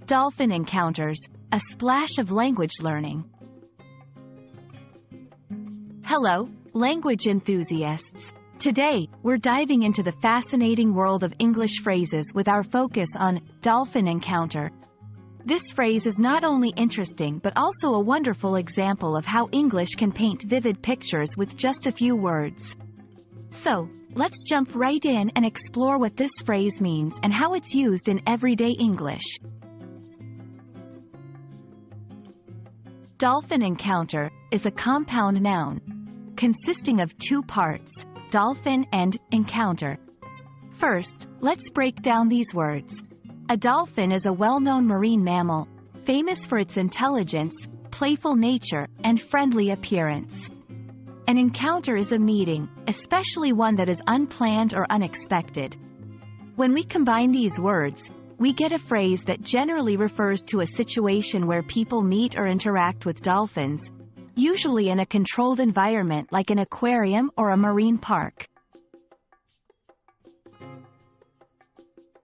Dolphin Encounters, a splash of language learning. Hello, language enthusiasts. Today, we're diving into the fascinating world of English phrases with our focus on dolphin encounter. This phrase is not only interesting but also a wonderful example of how English can paint vivid pictures with just a few words. So, let's jump right in and explore what this phrase means and how it's used in everyday English. Dolphin encounter is a compound noun consisting of two parts, dolphin and encounter. First, let's break down these words. A dolphin is a well-known marine mammal, famous for its intelligence, playful nature, and friendly appearance. An encounter is a meeting, especially one that is unplanned or unexpected. When we combine these words, we get a phrase that generally refers to a situation where people meet or interact with dolphins, usually in a controlled environment like an aquarium or a marine park.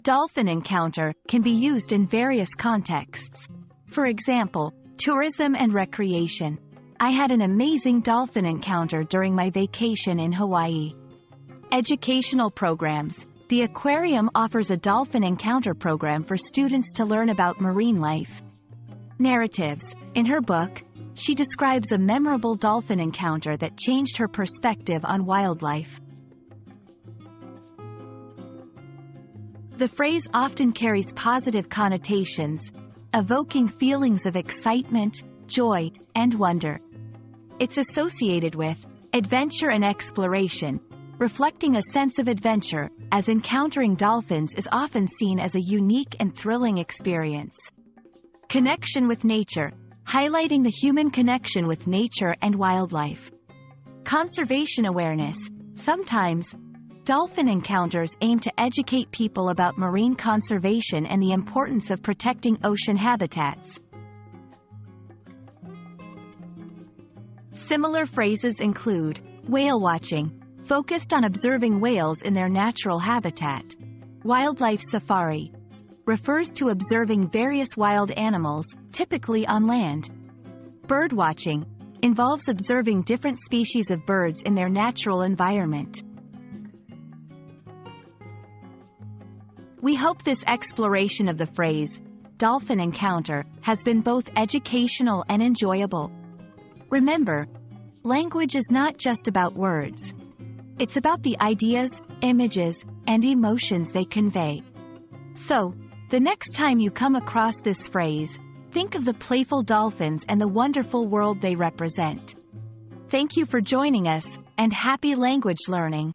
Dolphin encounter can be used in various contexts. For example, tourism and recreation. I had an amazing dolphin encounter during my vacation in Hawaii. Educational programs. The aquarium offers a dolphin encounter program for students to learn about marine life. Narratives. In her book, she describes a memorable dolphin encounter that changed her perspective on wildlife. The phrase often carries positive connotations, evoking feelings of excitement, joy, and wonder. It's associated with adventure and exploration, reflecting a sense of adventure, as encountering dolphins is often seen as a unique and thrilling experience. Connection with nature, highlighting the human connection with nature and wildlife. Conservation awareness. Sometimes, dolphin encounters aim to educate people about marine conservation and the importance of protecting ocean habitats. Similar phrases include whale watching, focused on observing whales in their natural habitat. Wildlife safari refers to observing various wild animals, typically on land. Bird watching involves observing different species of birds in their natural environment. We hope this exploration of the phrase, dolphin encounter, has been both educational and enjoyable. Remember, language is not just about words. It's about the ideas, images, and emotions they convey. So, the next time you come across this phrase, think of the playful dolphins and the wonderful world they represent. Thank you for joining us, and happy language learning!